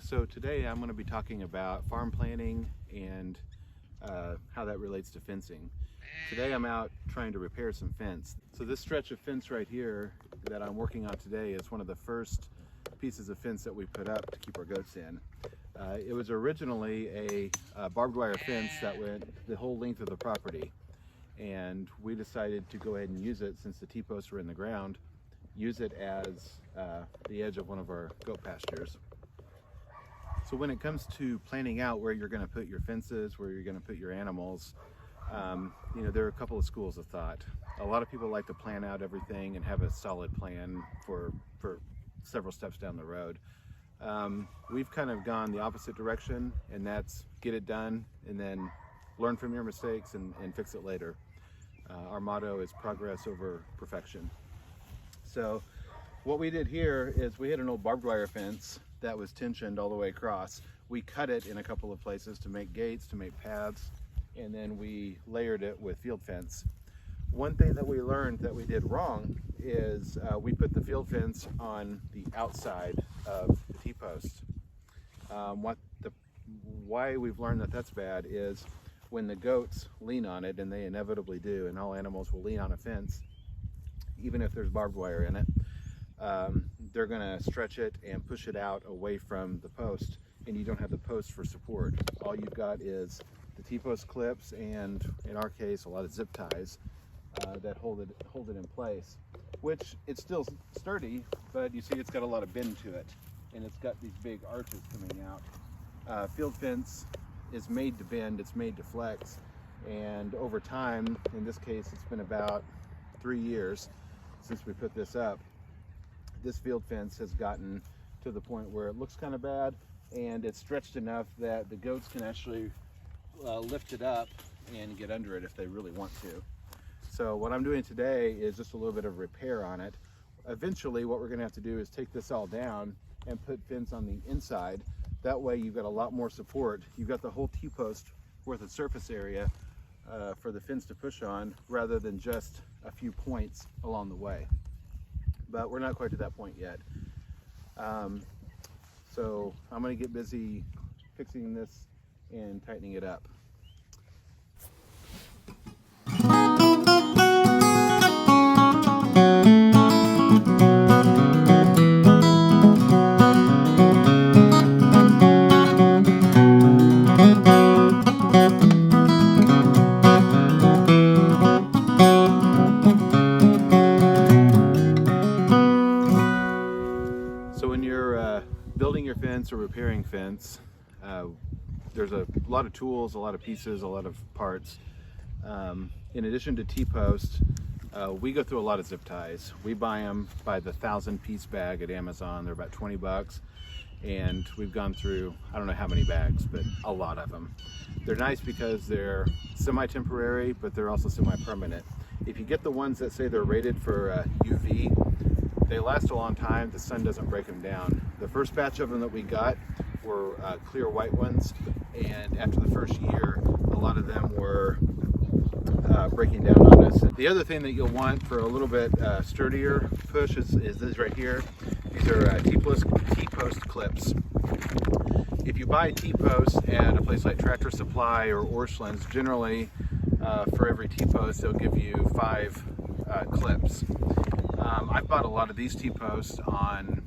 So today I'm going to be talking about farm planning and how that relates to fencing. Today I'm out trying to repair some fence. So this stretch of fence right here that I'm working on today is one of the first pieces of fence that we put up to keep our goats in. It was originally a barbed wire fence that went the whole length of the property, and we decided to go ahead and use it since the T-posts were in the ground, use it as the edge of one of our goat pastures. So when it comes to planning out where you're going to put your fences, where you're going to put your animals, there are a couple of schools of thought. A lot of people like to plan out everything and have a solid plan for several steps down the road. We've kind of gone the opposite direction, and that's get it done and then learn from your mistakes and fix it later. Our motto is progress over perfection. So what we did here is we had an old barbed wire fence that was tensioned all the way across. We cut it in a couple of places to make gates, to make paths, and then we layered it with field fence. One thing that we learned that we did wrong is we put the field fence on the outside of the T-post. Why we've learned that that's bad is when the goats lean on it, and they inevitably do, and all animals will lean on a fence, even if there's barbed wire in it, they're going to stretch it and push it out away from the post, and you don't have the post for support. All you've got is the T-post clips, and in our case a lot of zip ties that hold it in place, which it's still sturdy, but you see it's got a lot of bend to it, and it's got these big arches coming out. Field fence is made to bend, it's made to flex, and over time, in this case it's been about 3 years since we put this up, this field fence has gotten to the point where it looks kind of bad, and it's stretched enough that the goats can actually lift it up and get under it if they really want to. So what I'm doing today is just a little bit of repair on it. Eventually what we're going to have to do is take this all down and put fence on the inside. That way you've got a lot more support. You've got the whole T-post worth of surface area for the fence to push on, rather than just a few points along the way. But we're not quite to that point yet. So I'm going to get busy fixing this and tightening it up. So when you're building your fence or repairing fence, there's a lot of tools, a lot of pieces, a lot of parts. In addition to T-post, we go through a lot of zip ties. We buy them by the 1,000-piece bag at Amazon. They're about 20 bucks. And we've gone through, I don't know how many bags, but a lot of them. They're nice because they're semi-temporary, but they're also semi-permanent. If you get the ones that say they're rated for UV, they last a long time. The sun doesn't break them down. The first batch of them that we got were clear white ones, and after the first year, a lot of them were breaking down on us. The other thing that you'll want for a little bit sturdier push is this right here. These are T-post clips. If you buy T-post at a place like Tractor Supply or Orscheln's, generally for every T-post they'll give you 5 clips. I've bought a lot of these T-posts on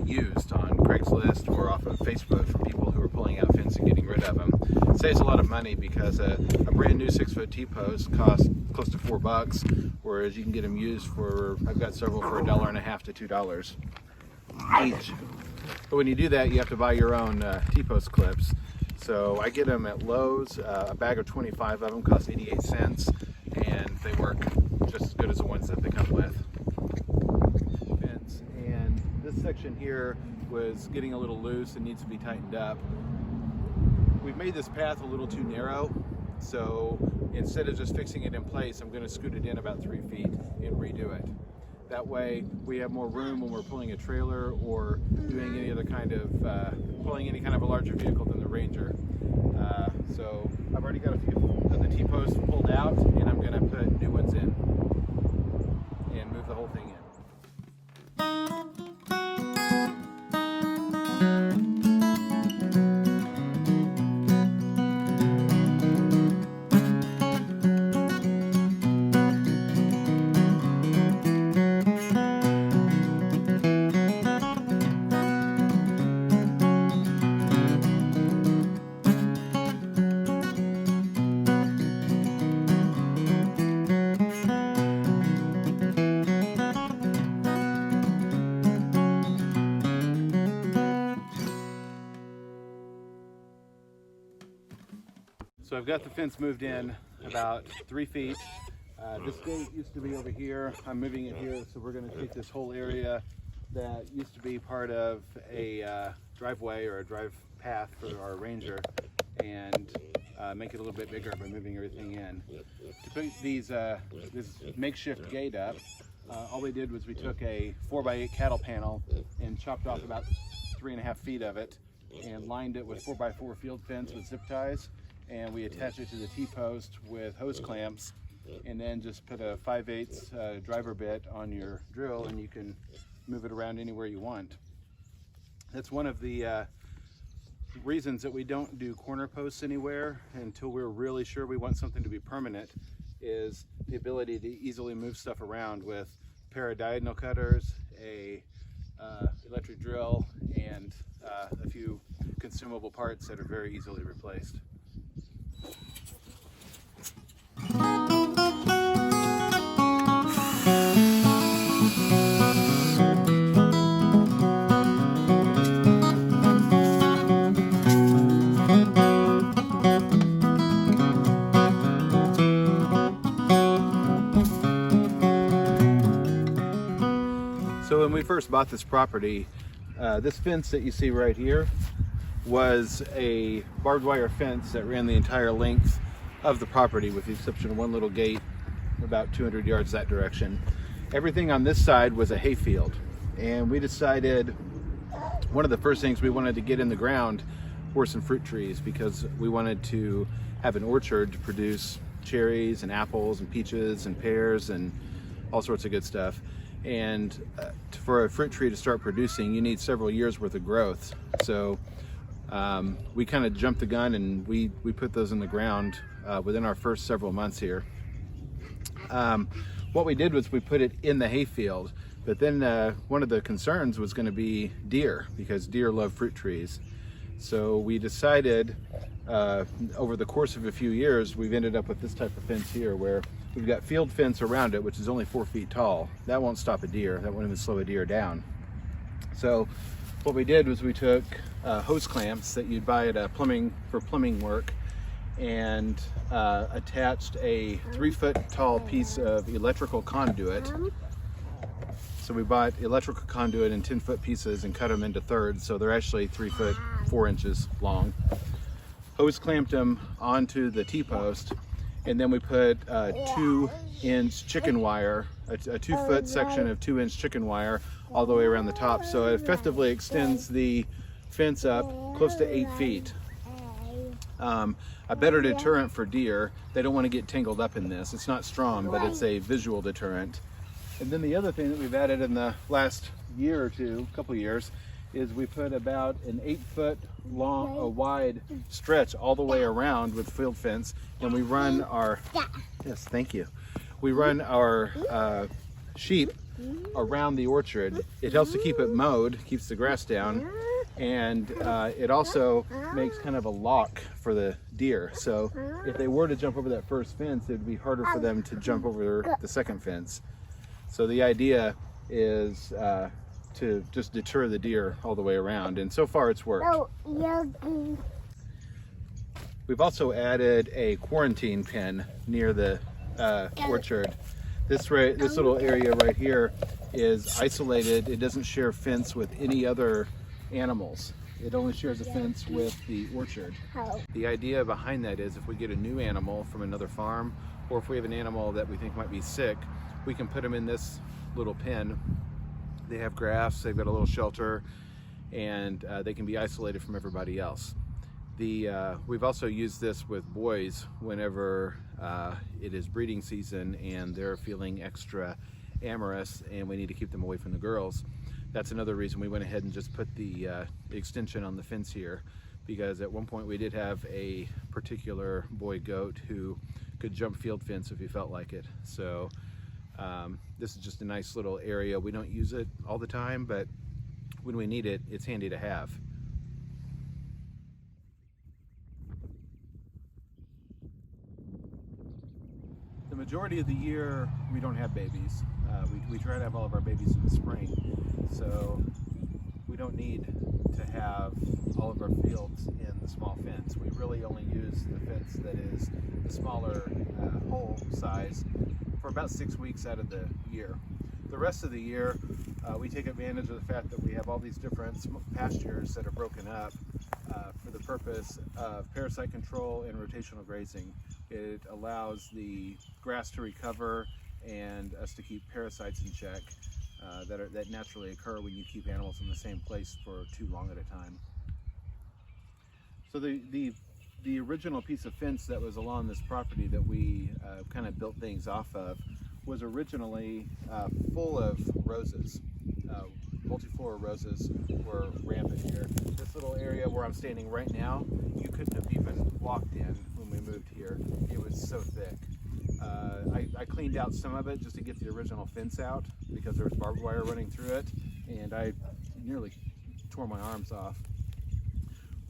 used on Craigslist or off of Facebook from people who are pulling out fence and getting rid of them. It saves a lot of money because a brand new 6-foot T-post costs close to $4, whereas you can get them used for, I've got several for $1.50 to $2 each. But when you do that, you have to buy your own T-post clips. So I get them at Lowe's. A bag of 25 of them costs 88 cents, and they work just as good as the ones that they come with. And this section here was getting a little loose and needs to be tightened up. We've made this path a little too narrow, so instead of just fixing it in place, I'm going to scoot it in about 3 feet and redo it. That way we have more room when we're pulling a trailer or doing any other kind of pulling any kind of a larger vehicle than the Ranger. So I've already got a few of the T-posts pulled out, and I'm going to put new ones in and move the whole thing in. So I've got the fence moved in about 3 feet. This gate used to be over here. I'm moving it here, so we're going to take this whole area that used to be part of a driveway or a drive path for our ranger and make it a little bit bigger by moving everything in. To put this makeshift gate up, all we did was we took a 4x8 cattle panel and chopped off about 3.5 feet of it and lined it with 4x4 field fence with zip ties, and we attached it to the T-post with hose clamps, and then just put a 5/8 driver bit on your drill and you can move it around anywhere you want. That's one of the reasons that we don't do corner posts anywhere until we're really sure we want something to be permanent, is the ability to easily move stuff around with a pair of diagonal cutters, a electric drill, and a few consumable parts that are very easily replaced. So when we first bought this property, this fence that you see right here was a barbed wire fence that ran the entire length of the property with the exception of one little gate about 200 yards that direction. Everything on this side was a hayfield, and we decided one of the first things we wanted to get in the ground were some fruit trees, because we wanted to have an orchard to produce cherries and apples and peaches and pears and all sorts of good stuff. And for a fruit tree to start producing, you need several years worth of growth. So we kind of jumped the gun and we put those in the ground within our first several months here. What we did was we put it in the hayfield, but then one of the concerns was going to be deer, because deer love fruit trees. So we decided over the course of a few years, we've ended up with this type of fence here, where we've got field fence around it, which is only 4 feet tall. That won't stop a deer. That won't even slow a deer down. So what we did was we took hose clamps that you'd buy at plumbing work, and attached a 3-foot tall piece of electrical conduit. So we bought electrical conduit in 10-foot pieces and cut them into thirds, so they're actually 3 foot 4 inches long. Hose clamped them onto the T-post, and then we put a 2-inch chicken wire, a 2-foot section of 2-inch chicken wire all the way around the top. So it effectively extends the fence up close to 8 feet. A better deterrent for deer. They don't want to get tangled up in this. It's not strong, but it's a visual deterrent. And then the other thing that we've added in the last year or two, couple years, is we put about an 8-foot long, wide stretch all the way around with field fence, and we run our, yes, thank you. We run our sheep around the orchard. It helps to keep it mowed, keeps the grass down, and it also makes kind of a lock for the deer. So if they were to jump over that first fence, it would be harder for them to jump over the second fence. So the idea is to just deter the deer all the way around, and so far it's worked. We've also added a quarantine pen near the orchard. This little area right here is isolated. It doesn't share fence with any other animals. It only shares a fence with the orchard. The idea behind that is if we get a new animal from another farm, or if we have an animal that we think might be sick, we can put them in this little pen. They have grass, they've got a little shelter, and they can be isolated from everybody else. We've also used this with boys whenever it is breeding season and they're feeling extra amorous and we need to keep them away from the girls. That's another reason we went ahead and just put the extension on the fence here, because at one point we did have a particular boy goat who could jump field fence if he felt like it. So this is just a nice little area. We don't use it all the time, but when we need it, it's handy to have. The majority of the year, we don't have babies. We try to have all of our babies in the spring, so we don't need to have all of our fields in the small fence. We really only use the fence that is the smaller hole size for about 6 weeks out of the year. The rest of the year, we take advantage of the fact that we have all these different pastures that are broken up for the purpose of parasite control and rotational grazing. It allows the grass to recover and us to keep parasites in check that naturally occur when you keep animals in the same place for too long at a time. So the original piece of fence that was along this property that we kind of built things off of was originally full of roses. Multiflora roses were rampant here. This little area where I'm standing right now, you couldn't have even walked in when we moved here. It was so thick. I cleaned out some of it just to get the original fence out because there was barbed wire running through it, and I nearly tore my arms off.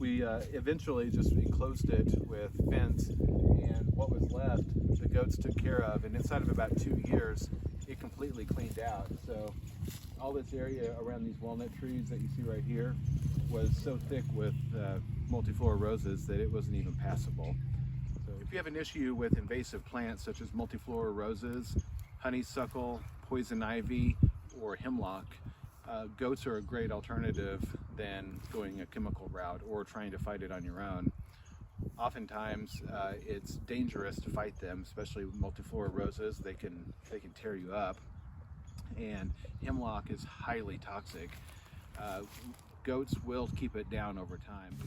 We eventually just enclosed it with fence, and what was left, the goats took care of, and inside of about 2 years, it completely cleaned out. So all this area around these walnut trees that you see right here was so thick with multiflora roses that it wasn't even passable. So if you have an issue with invasive plants such as multiflora roses, honeysuckle, poison ivy, or hemlock, goats are a great alternative than going a chemical route or trying to fight it on your own. Oftentimes it's dangerous to fight them, especially with multiflora roses. They can tear you up, and hemlock is highly toxic. Goats will keep it down over time.